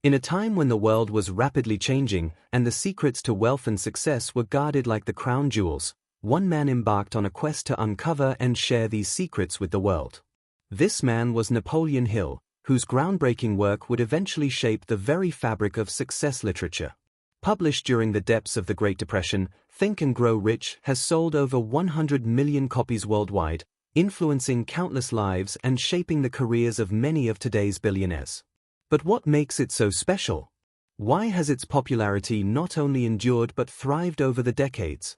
In a time when the world was rapidly changing and the secrets to wealth and success were guarded like the crown jewels, one man embarked on a quest to uncover and share these secrets with the world. This man was Napoleon Hill, whose groundbreaking work would eventually shape the very fabric of success literature. Published during the depths of the Great Depression, Think and Grow Rich has sold over 100 million copies worldwide, influencing countless lives and shaping the careers of many of today's billionaires. But what makes it so special? Why has its popularity not only endured but thrived over the decades?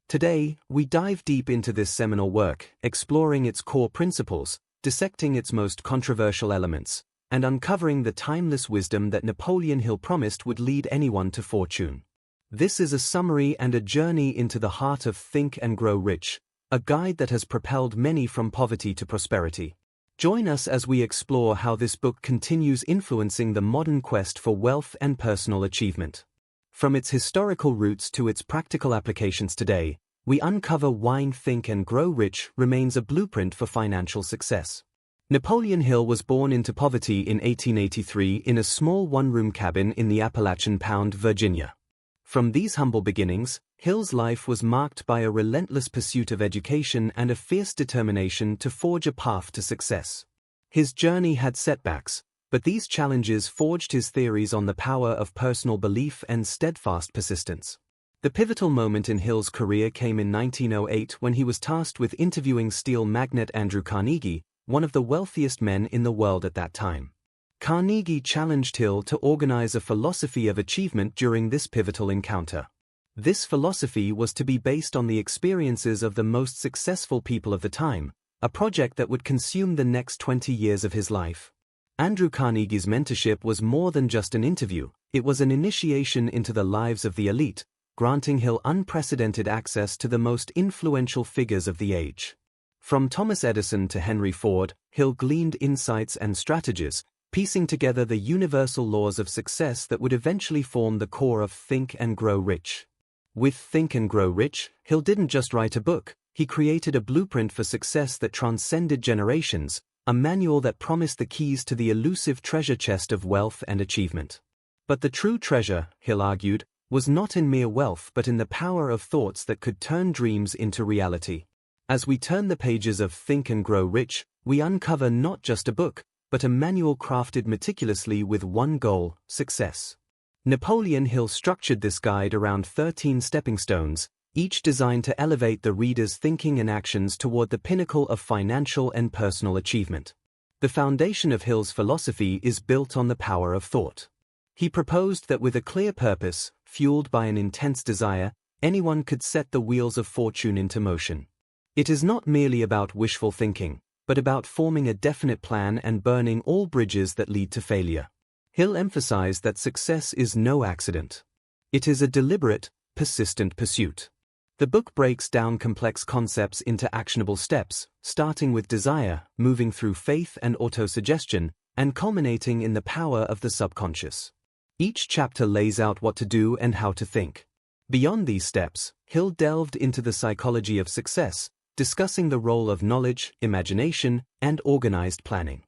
Today, we dive deep into this seminal work, exploring its core principles, dissecting its most controversial elements, and uncovering the timeless wisdom that Napoleon Hill promised would lead anyone to fortune. This is a summary and a journey into the heart of Think and Grow Rich, a guide that has propelled many from poverty to prosperity. Join us as we explore how this book continues influencing the modern quest for wealth and personal achievement. From its historical roots to its practical applications today, we uncover why Think and Grow Rich remains a blueprint for financial success. Napoleon Hill was born into poverty in 1883 in a small one-room cabin in the Appalachian Pound, Virginia. From these humble beginnings, Hill's life was marked by a relentless pursuit of education and a fierce determination to forge a path to success. His journey had setbacks, but these challenges forged his theories on the power of personal belief and steadfast persistence. The pivotal moment in Hill's career came in 1908 when he was tasked with interviewing steel magnate Andrew Carnegie, one of the wealthiest men in the world at that time. Carnegie challenged Hill to organize a philosophy of achievement during this pivotal encounter. This philosophy was to be based on the experiences of the most successful people of the time, a project that would consume the next 20 years of his life. Andrew Carnegie's mentorship was more than just an interview, it was an initiation into the lives of the elite, granting Hill unprecedented access to the most influential figures of the age. From Thomas Edison to Henry Ford, Hill gleaned insights and strategies, piecing together the universal laws of success that would eventually form the core of Think and Grow Rich. With Think and Grow Rich, Hill didn't just write a book, he created a blueprint for success that transcended generations, a manual that promised the keys to the elusive treasure chest of wealth and achievement. But the true treasure, Hill argued, was not in mere wealth but in the power of thoughts that could turn dreams into reality. As we turn the pages of Think and Grow Rich, we uncover not just a book, but a manual crafted meticulously with one goal: success. Napoleon Hill structured this guide around 13 stepping stones, each designed to elevate the reader's thinking and actions toward the pinnacle of financial and personal achievement. The foundation of Hill's philosophy is built on the power of thought. He proposed that with a clear purpose, fueled by an intense desire, anyone could set the wheels of fortune into motion. It is not merely about wishful thinking, but about forming a definite plan and burning all bridges that lead to failure. Hill emphasized that success is no accident. It is a deliberate, persistent pursuit. The book breaks down complex concepts into actionable steps, starting with desire, moving through faith and autosuggestion, and culminating in the power of the subconscious. Each chapter lays out what to do and how to think. Beyond these steps, Hill delved into the psychology of success, discussing the role of knowledge, imagination, and organized planning.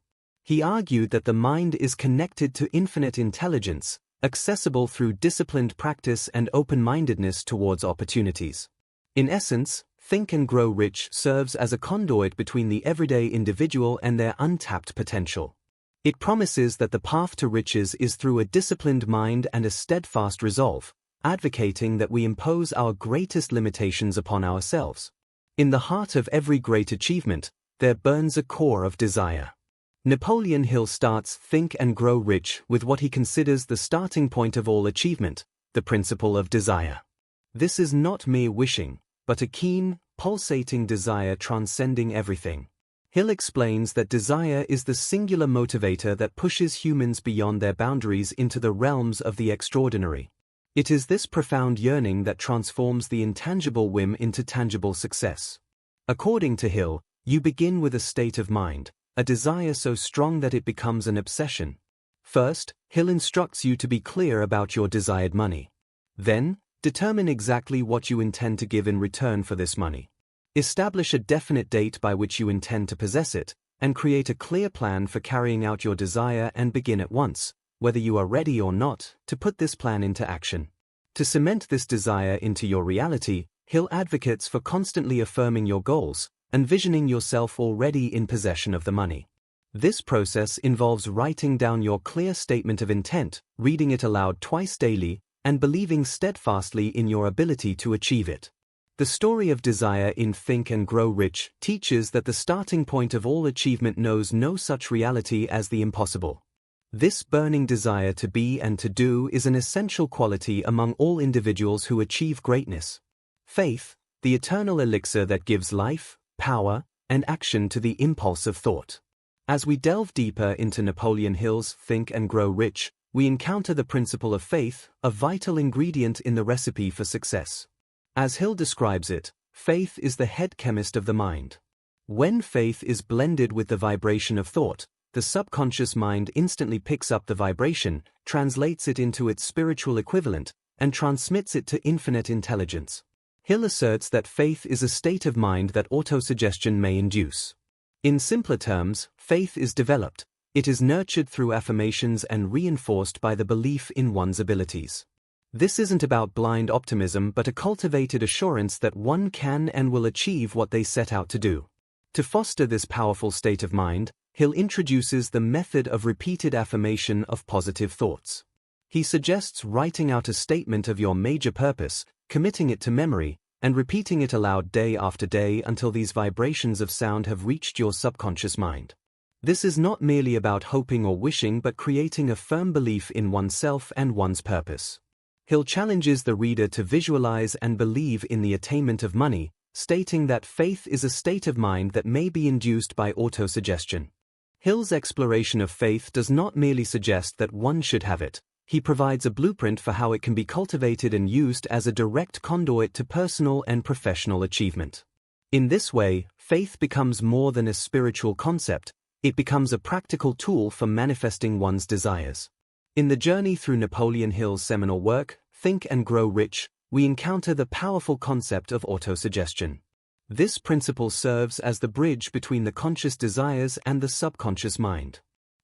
He argued that the mind is connected to infinite intelligence, accessible through disciplined practice and open-mindedness towards opportunities. In essence, Think and Grow Rich serves as a conduit between the everyday individual and their untapped potential. It promises that the path to riches is through a disciplined mind and a steadfast resolve, advocating that we impose our greatest limitations upon ourselves. In the heart of every great achievement, there burns a core of desire. Napoleon Hill starts Think and Grow Rich with what he considers the starting point of all achievement, the principle of desire. This is not mere wishing, but a keen, pulsating desire transcending everything. Hill explains that desire is the singular motivator that pushes humans beyond their boundaries into the realms of the extraordinary. It is this profound yearning that transforms the intangible whim into tangible success. According to Hill, you begin with a state of mind, a desire so strong that it becomes an obsession. First, Hill instructs you to be clear about your desired money. Then, determine exactly what you intend to give in return for this money. Establish a definite date by which you intend to possess it, and create a clear plan for carrying out your desire and begin at once, whether you are ready or not, to put this plan into action. To cement this desire into your reality, Hill advocates for constantly affirming your goals, envisioning yourself already in possession of the money. This process involves writing down your clear statement of intent, reading it aloud twice daily, and believing steadfastly in your ability to achieve it. The story of desire in Think and Grow Rich teaches that the starting point of all achievement knows no such reality as the impossible. This burning desire to be and to do is an essential quality among all individuals who achieve greatness. Faith, the eternal elixir that gives life, power, and action to the impulse of thought. As we delve deeper into Napoleon Hill's Think and Grow Rich, we encounter the principle of faith, a vital ingredient in the recipe for success. As Hill describes it, faith is the head chemist of the mind. When faith is blended with the vibration of thought, the subconscious mind instantly picks up the vibration, translates it into its spiritual equivalent, and transmits it to infinite intelligence. Hill asserts that faith is a state of mind that autosuggestion may induce. In simpler terms, faith is developed. It is nurtured through affirmations and reinforced by the belief in one's abilities. This isn't about blind optimism but a cultivated assurance that one can and will achieve what they set out to do. To foster this powerful state of mind, Hill introduces the method of repeated affirmation of positive thoughts. He suggests writing out a statement of your major purpose, committing it to memory, and repeating it aloud day after day until these vibrations of sound have reached your subconscious mind. This is not merely about hoping or wishing but creating a firm belief in oneself and one's purpose. Hill challenges the reader to visualize and believe in the attainment of money, stating that faith is a state of mind that may be induced by autosuggestion. Hill's exploration of faith does not merely suggest that one should have it. He provides a blueprint for how it can be cultivated and used as a direct conduit to personal and professional achievement. In this way, faith becomes more than a spiritual concept, it becomes a practical tool for manifesting one's desires. In the journey through Napoleon Hill's seminal work, Think and Grow Rich, we encounter the powerful concept of autosuggestion. This principle serves as the bridge between the conscious desires and the subconscious mind.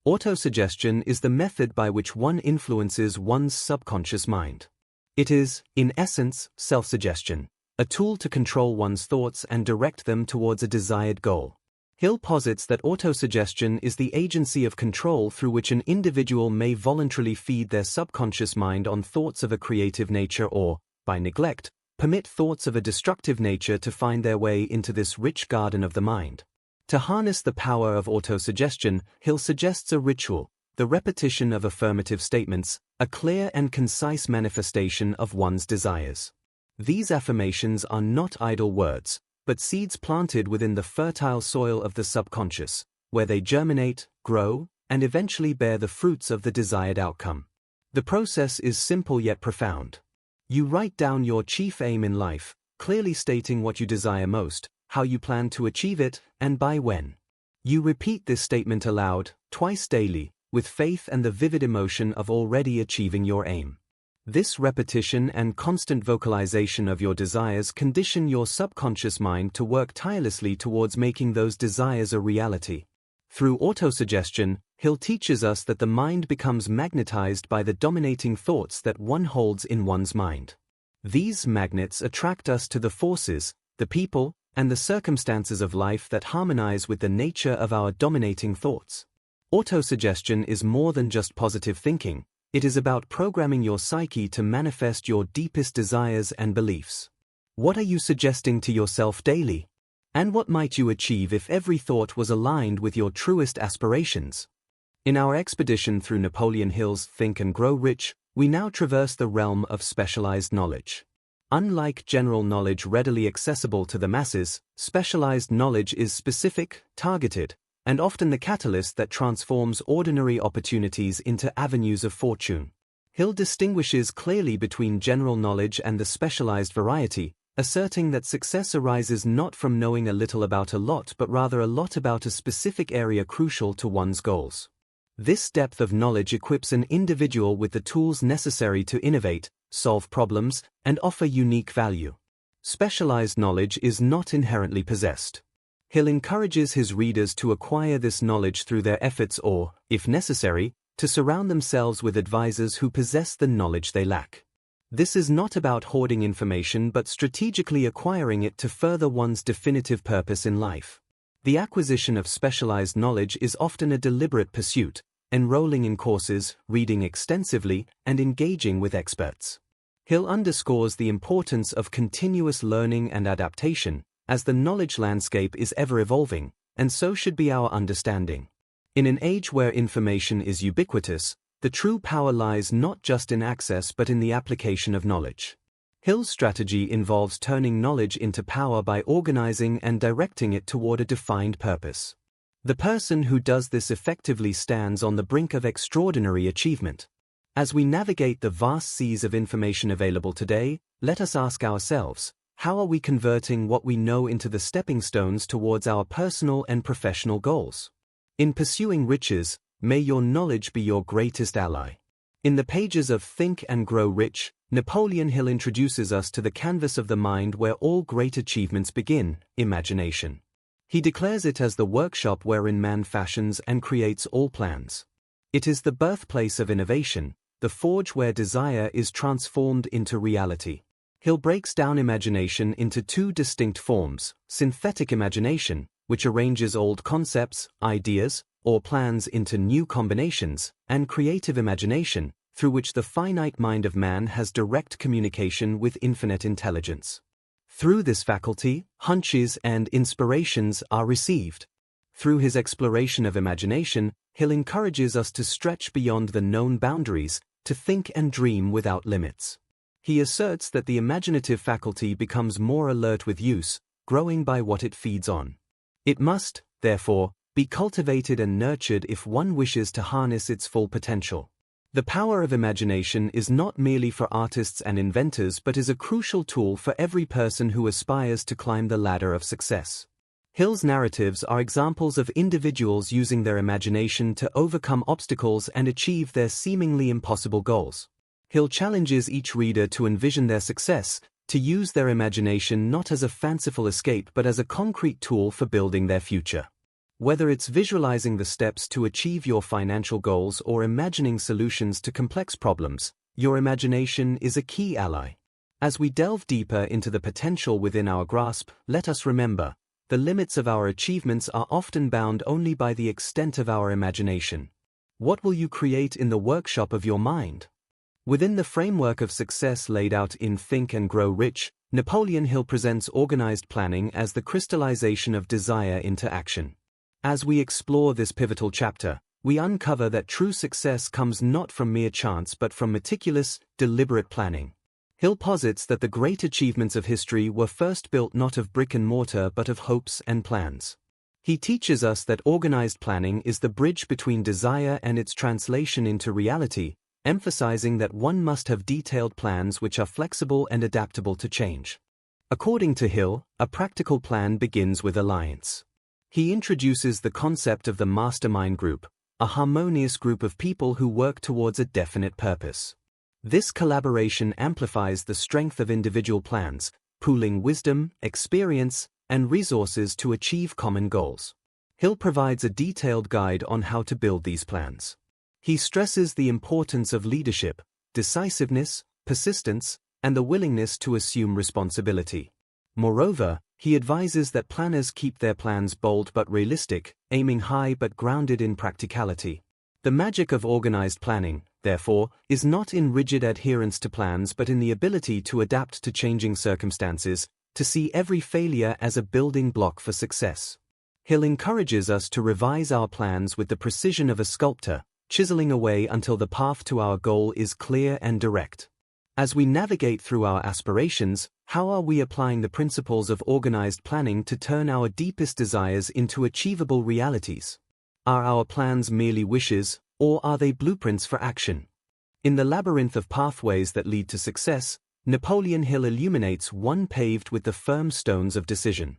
Autosuggestion is the method by which one influences one's subconscious mind. It is, in essence, self-suggestion, a tool to control one's thoughts and direct them towards a desired goal. Hill posits that autosuggestion is the agency of control through which an individual may voluntarily feed their subconscious mind on thoughts of a creative nature or, by neglect, permit thoughts of a destructive nature to find their way into this rich garden of the mind. To harness the power of autosuggestion, Hill suggests a ritual, the repetition of affirmative statements, a clear and concise manifestation of one's desires. These affirmations are not idle words, but seeds planted within the fertile soil of the subconscious, where they germinate, grow, and eventually bear the fruits of the desired outcome. The process is simple yet profound. You write down your chief aim in life, clearly stating what you desire most, how you plan to achieve it, and by when. You repeat this statement aloud, twice daily, with faith and the vivid emotion of already achieving your aim. This repetition and constant vocalization of your desires condition your subconscious mind to work tirelessly towards making those desires a reality. Through autosuggestion, Hill teaches us that the mind becomes magnetized by the dominating thoughts that one holds in one's mind. These magnets attract us to the forces, the people, and the circumstances of life that harmonize with the nature of our dominating thoughts. Autosuggestion is more than just positive thinking. It is about programming your psyche to manifest your deepest desires and beliefs. What are you suggesting to yourself daily? And what might you achieve if every thought was aligned with your truest aspirations? In our expedition through Napoleon Hill's Think and Grow Rich, we now traverse the realm of specialized knowledge. Unlike general knowledge readily accessible to the masses, specialized knowledge is specific, targeted, and often the catalyst that transforms ordinary opportunities into avenues of fortune. Hill distinguishes clearly between general knowledge and the specialized variety, asserting that success arises not from knowing a little about a lot but rather a lot about a specific area crucial to one's goals. This depth of knowledge equips an individual with the tools necessary to innovate, solve problems, and offer unique value. Specialized knowledge is not inherently possessed. Hill encourages his readers to acquire this knowledge through their efforts or, if necessary, to surround themselves with advisors who possess the knowledge they lack. This is not about hoarding information but strategically acquiring it to further one's definitive purpose in life. The acquisition of specialized knowledge is often a deliberate pursuit, enrolling in courses, reading extensively, and engaging with experts. Hill underscores the importance of continuous learning and adaptation, as the knowledge landscape is ever evolving, and so should be our understanding. In an age where information is ubiquitous, the true power lies not just in access but in the application of knowledge. Hill's strategy involves turning knowledge into power by organizing and directing it toward a defined purpose. The person who does this effectively stands on the brink of extraordinary achievement. As we navigate the vast seas of information available today, let us ask ourselves, how are we converting what we know into the stepping stones towards our personal and professional goals? In pursuing riches, may your knowledge be your greatest ally. In the pages of Think and Grow Rich, Napoleon Hill introduces us to the canvas of the mind where all great achievements begin, imagination. He declares it as the workshop wherein man fashions and creates all plans. It is the birthplace of innovation, the forge where desire is transformed into reality. Hill breaks down imagination into two distinct forms: synthetic imagination, which arranges old concepts, ideas, or plans into new combinations, and creative imagination, through which the finite mind of man has direct communication with infinite intelligence. Through this faculty, hunches and inspirations are received. Through his exploration of imagination, Hill encourages us to stretch beyond the known boundaries, to think and dream without limits. He asserts that the imaginative faculty becomes more alert with use, growing by what it feeds on. It must, therefore, be cultivated and nurtured if one wishes to harness its full potential. The power of imagination is not merely for artists and inventors but is a crucial tool for every person who aspires to climb the ladder of success. Hill's narratives are examples of individuals using their imagination to overcome obstacles and achieve their seemingly impossible goals. Hill challenges each reader to envision their success, to use their imagination not as a fanciful escape but as a concrete tool for building their future. Whether it's visualizing the steps to achieve your financial goals or imagining solutions to complex problems, your imagination is a key ally. As we delve deeper into the potential within our grasp, let us remember, the limits of our achievements are often bound only by the extent of our imagination. What will you create in the workshop of your mind? Within the framework of success laid out in Think and Grow Rich, Napoleon Hill presents organized planning as the crystallization of desire into action. As we explore this pivotal chapter, we uncover that true success comes not from mere chance but from meticulous, deliberate planning. Hill posits that the great achievements of history were first built not of brick and mortar but of hopes and plans. He teaches us that organized planning is the bridge between desire and its translation into reality, emphasizing that one must have detailed plans which are flexible and adaptable to change. According to Hill, a practical plan begins with alliance. He introduces the concept of the mastermind group, a harmonious group of people who work towards a definite purpose. This collaboration amplifies the strength of individual plans, pooling wisdom, experience, and resources to achieve common goals. Hill provides a detailed guide on how to build these plans. He stresses the importance of leadership, decisiveness, persistence, and the willingness to assume responsibility. Moreover, he advises that planners keep their plans bold but realistic, aiming high but grounded in practicality. The magic of organized planning, therefore, is not in rigid adherence to plans but in the ability to adapt to changing circumstances, to see every failure as a building block for success. Hill encourages us to revise our plans with the precision of a sculptor, chiseling away until the path to our goal is clear and direct. As we navigate through our aspirations, how are we applying the principles of organized planning to turn our deepest desires into achievable realities? Are our plans merely wishes, or are they blueprints for action? In the labyrinth of pathways that lead to success, Napoleon Hill illuminates one paved with the firm stones of decision.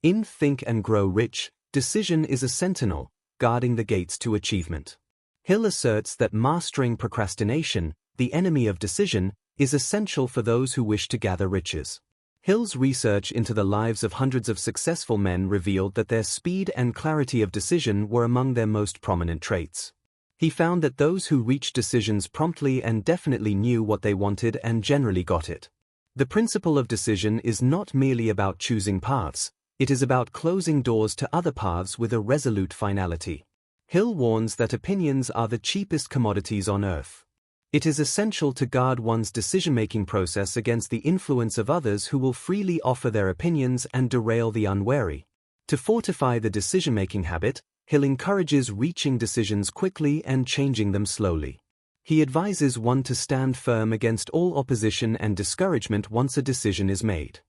In Think and Grow Rich, decision is a sentinel, guarding the gates to achievement. Hill asserts that mastering procrastination, the enemy of decision, is essential for those who wish to gather riches. Hill's research into the lives of hundreds of successful men revealed that their speed and clarity of decision were among their most prominent traits. He found that those who reached decisions promptly and definitely knew what they wanted and generally got it. The principle of decision is not merely about choosing paths, it is about closing doors to other paths with a resolute finality. Hill warns that opinions are the cheapest commodities on earth. It is essential to guard one's decision-making process against the influence of others who will freely offer their opinions and derail the unwary. To fortify the decision-making habit, Hill encourages reaching decisions quickly and changing them slowly. He advises one to stand firm against all opposition and discouragement once a decision is made.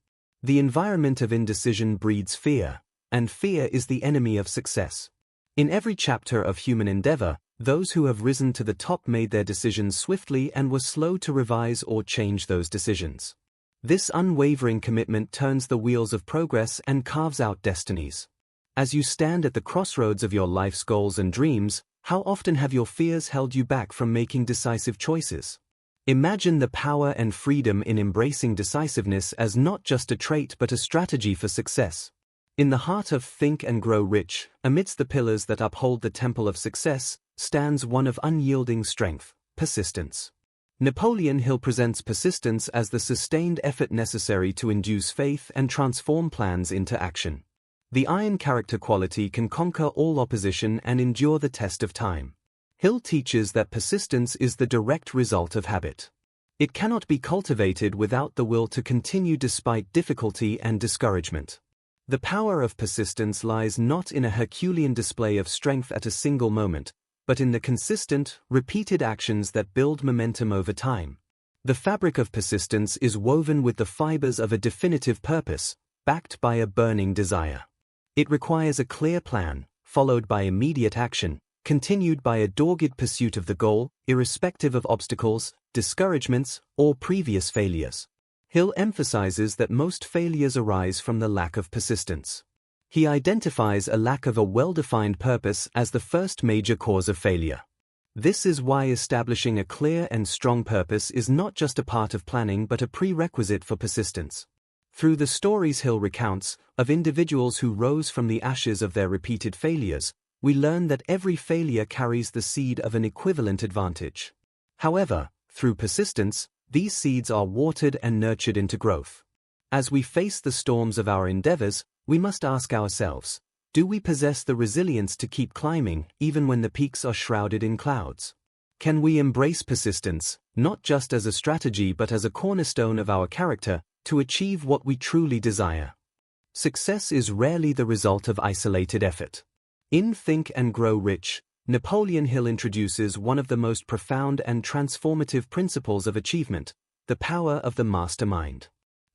The environment of indecision breeds fear, and fear is the enemy of success. In every chapter of human endeavor, those who have risen to the top made their decisions swiftly and were slow to revise or change those decisions. This unwavering commitment turns the wheels of progress and carves out destinies. As you stand at the crossroads of your life's goals and dreams, how often have your fears held you back from making decisive choices? Imagine the power and freedom in embracing decisiveness as not just a trait but a strategy for success. In the heart of Think and Grow Rich, amidst the pillars that uphold the temple of success, stands one of unyielding strength: persistence. Napoleon Hill presents persistence as the sustained effort necessary to induce faith and transform plans into action. The iron character quality can conquer all opposition and endure the test of time. Hill teaches that persistence is the direct result of habit. It cannot be cultivated without the will to continue despite difficulty and discouragement. The power of persistence lies not in a Herculean display of strength at a single moment, but in the consistent, repeated actions that build momentum over time. The fabric of persistence is woven with the fibers of a definitive purpose, backed by a burning desire. It requires a clear plan, followed by immediate action, continued by a dogged pursuit of the goal, irrespective of obstacles, discouragements, or previous failures. Hill emphasizes that most failures arise from the lack of persistence. He identifies a lack of a well-defined purpose as the first major cause of failure. This is why establishing a clear and strong purpose is not just a part of planning but a prerequisite for persistence. Through the stories Hill recounts, of individuals who rose from the ashes of their repeated failures, we learn that every failure carries the seed of an equivalent advantage. However, through persistence, these seeds are watered and nurtured into growth. As we face the storms of our endeavors, we must ask ourselves, do we possess the resilience to keep climbing even when the peaks are shrouded in clouds? Can we embrace persistence, not just as a strategy but as a cornerstone of our character, to achieve what we truly desire? Success is rarely the result of isolated effort. In Think and Grow Rich, Napoleon Hill introduces one of the most profound and transformative principles of achievement: the power of the mastermind.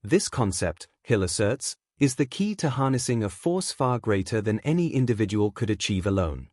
This concept, Hill asserts, is the key to harnessing a force far greater than any individual could achieve alone.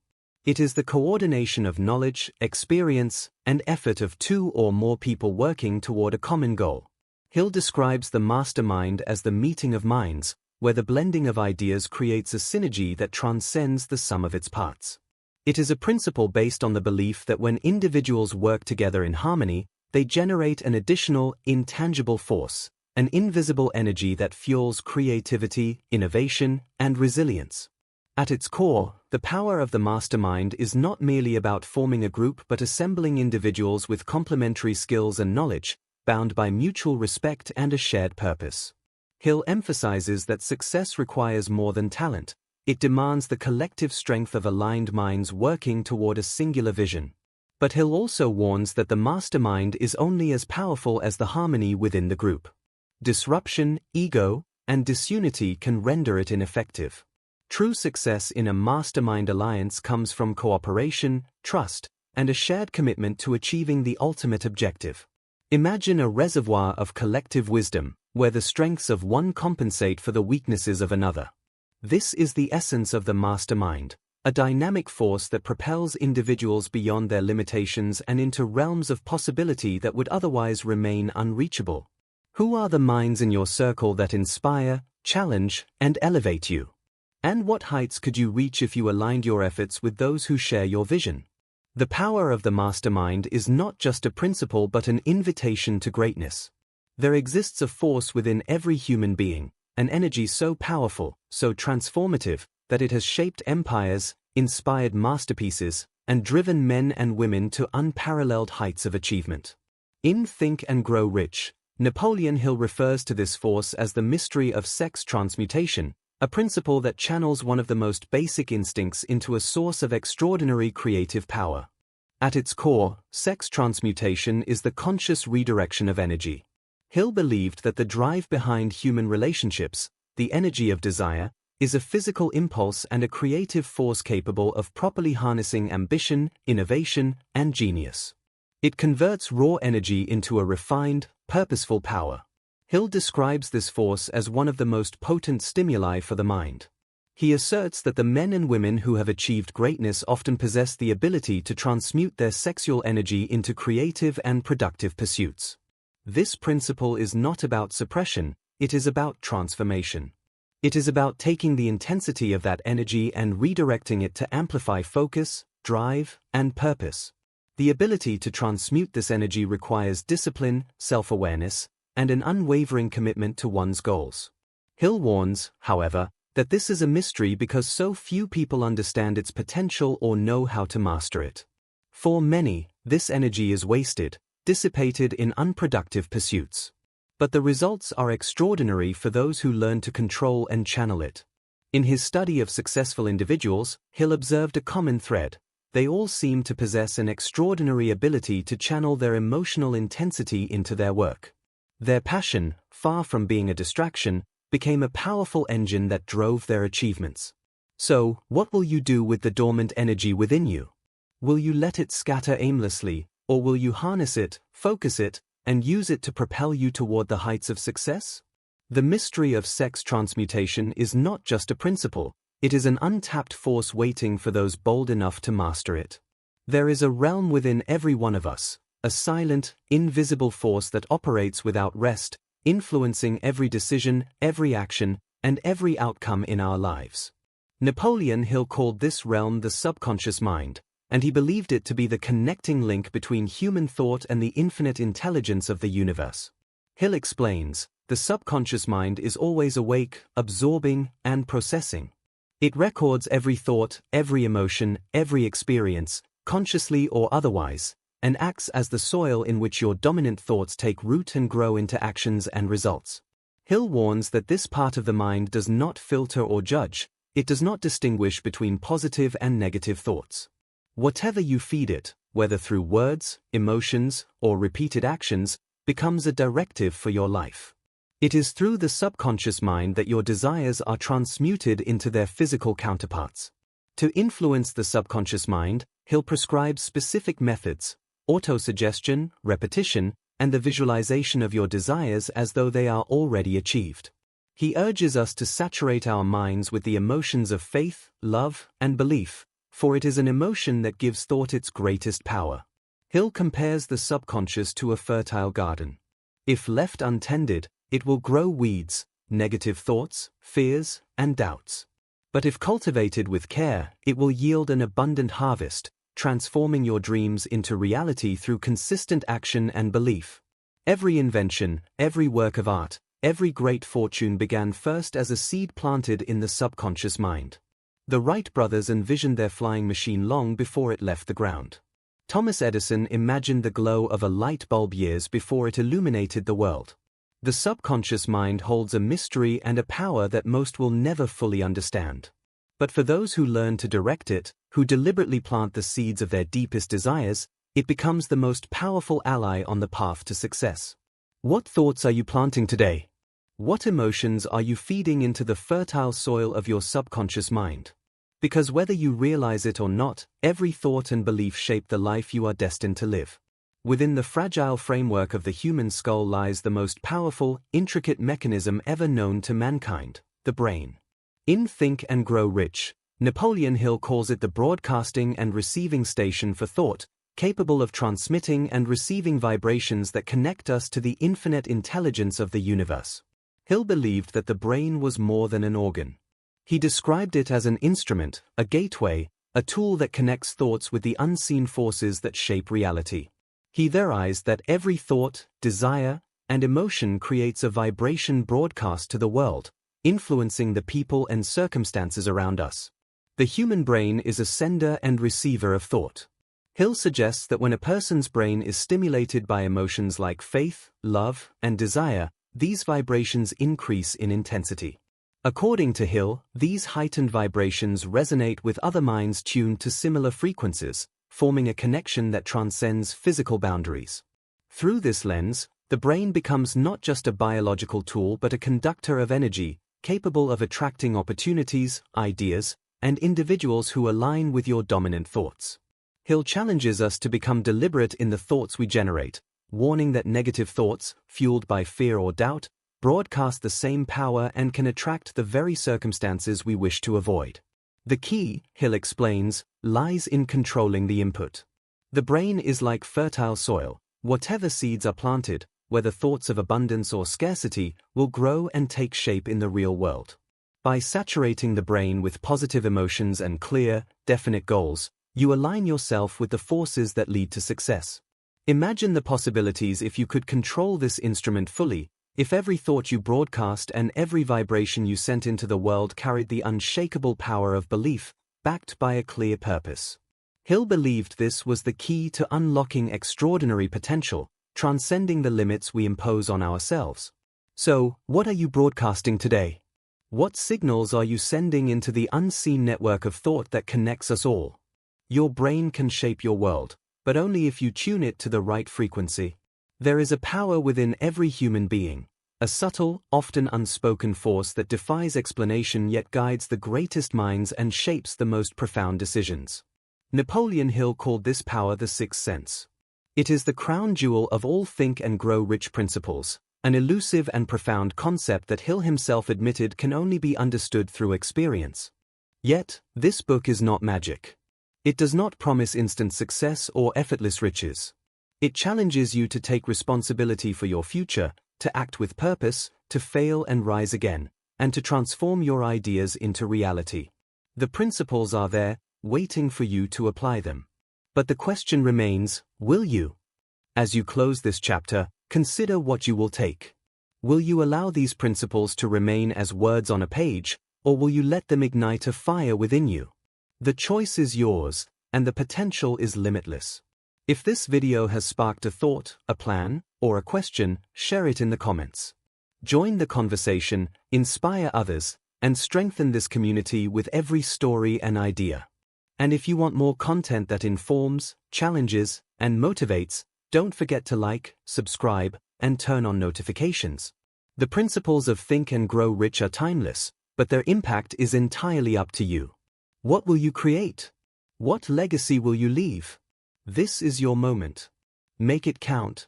It is the coordination of knowledge, experience, and effort of two or more people working toward a common goal. Hill describes the mastermind as the meeting of minds, where the blending of ideas creates a synergy that transcends the sum of its parts. It is a principle based on the belief that when individuals work together in harmony, they generate an additional, intangible force, an invisible energy that fuels creativity, innovation, and resilience. At its core, the power of the mastermind is not merely about forming a group but assembling individuals with complementary skills and knowledge, bound by mutual respect and a shared purpose. Hill emphasizes that success requires more than talent. It demands the collective strength of aligned minds working toward a singular vision. But Hill also warns that the mastermind is only as powerful as the harmony within the group. Disruption, ego, and disunity can render it ineffective. True success in a mastermind alliance comes from cooperation, trust, and a shared commitment to achieving the ultimate objective. Imagine a reservoir of collective wisdom, where the strengths of one compensate for the weaknesses of another. This is the essence of the mastermind, a dynamic force that propels individuals beyond their limitations and into realms of possibility that would otherwise remain unreachable. Who are the minds in your circle that inspire, challenge, and elevate you? And what heights could you reach if you aligned your efforts with those who share your vision? The power of the mastermind is not just a principle but an invitation to greatness. There exists a force within every human being, an energy so powerful, so transformative, that it has shaped empires, inspired masterpieces, and driven men and women to unparalleled heights of achievement. In Think and Grow Rich, Napoleon Hill refers to this force as the mystery of sex transmutation, a principle that channels one of the most basic instincts into a source of extraordinary creative power. At its core, sex transmutation is the conscious redirection of energy. Hill believed that the drive behind human relationships, the energy of desire, is a physical impulse and a creative force capable of properly harnessing ambition, innovation, and genius. It converts raw energy into a refined, purposeful power. Hill describes this force as one of the most potent stimuli for the mind. He asserts that the men and women who have achieved greatness often possess the ability to transmute their sexual energy into creative and productive pursuits. This principle is not about suppression, it is about transformation. It is about taking the intensity of that energy and redirecting it to amplify focus, drive, and purpose. The ability to transmute this energy requires discipline, self-awareness, and an unwavering commitment to one's goals. Hill warns, however, that this is a mystery because so few people understand its potential or know how to master it. For many, this energy is wasted, dissipated in unproductive pursuits. But the results are extraordinary for those who learn to control and channel it. In his study of successful individuals, Hill observed a common thread. They all seem to possess an extraordinary ability to channel their emotional intensity into their work. Their passion, far from being a distraction, became a powerful engine that drove their achievements. So, what will you do with the dormant energy within you? Will you let it scatter aimlessly, or will you harness it, focus it, and use it to propel you toward the heights of success? The mystery of sex transmutation is not just a principle, it is an untapped force waiting for those bold enough to master it. There is a realm within every one of us, a silent, invisible force that operates without rest, influencing every decision, every action, and every outcome in our lives. Napoleon Hill called this realm the subconscious mind, and he believed it to be the connecting link between human thought and the infinite intelligence of the universe. Hill explains, the subconscious mind is always awake, absorbing, and processing. It records every thought, every emotion, every experience, consciously or otherwise, and acts as the soil in which your dominant thoughts take root and grow into actions and results. Hill warns that this part of the mind does not filter or judge, it does not distinguish between positive and negative thoughts. Whatever you feed it, whether through words, emotions, or repeated actions, becomes a directive for your life. It is through the subconscious mind that your desires are transmuted into their physical counterparts. To influence the subconscious mind, Hill prescribes specific methods: autosuggestion, repetition, and the visualization of your desires as though they are already achieved. He urges us to saturate our minds with the emotions of faith, love, and belief, for it is an emotion that gives thought its greatest power. Hill compares the subconscious to a fertile garden. If left untended, it will grow weeds, negative thoughts, fears, and doubts. But if cultivated with care, it will yield an abundant harvest, transforming your dreams into reality through consistent action and belief. Every invention, every work of art, every great fortune began first as a seed planted in the subconscious mind. The Wright brothers envisioned their flying machine long before it left the ground. Thomas Edison imagined the glow of a light bulb years before it illuminated the world. The subconscious mind holds a mystery and a power that most will never fully understand. But for those who learn to direct it, who deliberately plant the seeds of their deepest desires, it becomes the most powerful ally on the path to success. What thoughts are you planting today? What emotions are you feeding into the fertile soil of your subconscious mind? Because whether you realize it or not, every thought and belief shape the life you are destined to live. Within the fragile framework of the human skull lies the most powerful, intricate mechanism ever known to mankind, the brain. In Think and Grow Rich, Napoleon Hill calls it the broadcasting and receiving station for thought, capable of transmitting and receiving vibrations that connect us to the infinite intelligence of the universe. Hill believed that the brain was more than an organ. He described it as an instrument, a gateway, a tool that connects thoughts with the unseen forces that shape reality. He theorized that every thought, desire, and emotion creates a vibration broadcast to the world, influencing the people and circumstances around us. The human brain is a sender and receiver of thought. Hill suggests that when a person's brain is stimulated by emotions like faith, love, and desire, these vibrations increase in intensity. According to Hill, these heightened vibrations resonate with other minds tuned to similar frequencies, forming a connection that transcends physical boundaries. Through this lens, the brain becomes not just a biological tool but a conductor of energy, capable of attracting opportunities, ideas, and individuals who align with your dominant thoughts. Hill challenges us to become deliberate in the thoughts we generate, warning that negative thoughts, fueled by fear or doubt, broadcast the same power and can attract the very circumstances we wish to avoid. The key, Hill explains, lies in controlling the input. The brain is like fertile soil. Whatever seeds are planted, whether thoughts of abundance or scarcity, will grow and take shape in the real world. By saturating the brain with positive emotions and clear, definite goals, you align yourself with the forces that lead to success. Imagine the possibilities if you could control this instrument fully, if every thought you broadcast and every vibration you sent into the world carried the unshakable power of belief, backed by a clear purpose. Hill believed this was the key to unlocking extraordinary potential, transcending the limits we impose on ourselves. So, what are you broadcasting today? What signals are you sending into the unseen network of thought that connects us all? Your brain can shape your world, but only if you tune it to the right frequency. There is a power within every human being, a subtle, often unspoken force that defies explanation yet guides the greatest minds and shapes the most profound decisions. Napoleon Hill called this power the sixth sense. It is the crown jewel of all Think and Grow Rich principles, an elusive and profound concept that Hill himself admitted can only be understood through experience. Yet, this book is not magic. It does not promise instant success or effortless riches. It challenges you to take responsibility for your future, to act with purpose, to fail and rise again, and to transform your ideas into reality. The principles are there, waiting for you to apply them. But the question remains, will you? As you close this chapter, consider what you will take. Will you allow these principles to remain as words on a page, or will you let them ignite a fire within you? The choice is yours, and the potential is limitless. If this video has sparked a thought, a plan, or a question, share it in the comments. Join the conversation, inspire others, and strengthen this community with every story and idea. And if you want more content that informs, challenges, and motivates, don't forget to like, subscribe, and turn on notifications. The principles of Think and Grow Rich are timeless, but their impact is entirely up to you. What will you create? What legacy will you leave? This is your moment. Make it count.